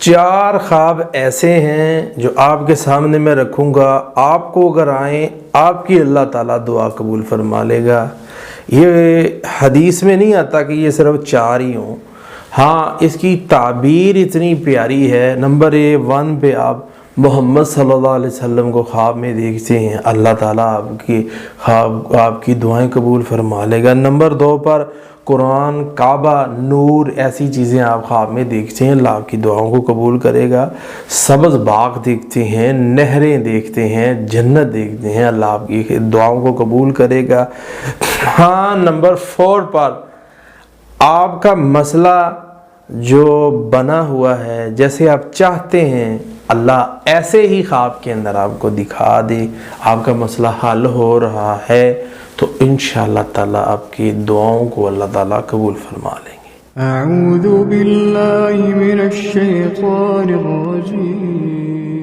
4 خواب ایسے ہیں جو آپ کے سامنے میں رکھوں گا، آپ کو اگر آئیں آپ کی اللہ تعالیٰ دعا قبول فرما لے گا۔ یہ حدیث میں نہیں آتا کہ یہ صرف 4 ہی ہوں، ہاں اس کی تعبیر اتنی پیاری ہے۔ نمبر 1 پہ آپ محمد صلی اللہ علیہ وسلم کو خواب میں دیکھتے ہیں، اللہ تعالیٰ آپ کی دعائیں قبول فرما لے گا۔ نمبر 2 پر قرآن، کعبہ، نور، ایسی چیزیں آپ خواب میں دیکھتے ہیں، اللہ آپ کی دعاؤں کو قبول کرے گا۔ سبز باغ دیکھتے ہیں، نہریں دیکھتے ہیں، جنت دیکھتے ہیں، اللہ آپ کی دعاؤں کو قبول کرے گا۔ ہاں نمبر 4 پر آپ کا مسئلہ جو بنا ہوا ہے، جیسے آپ چاہتے ہیں اللہ ایسے ہی خواب کے اندر آپ کو دکھا دے، آپ کا مسئلہ حل ہو رہا ہے، تو انشاءاللہ تعالیٰ آپ کی دعاؤں کو اللہ تعالیٰ قبول فرما لیں گے۔ اعوذ باللہ من الشیطان الرجیم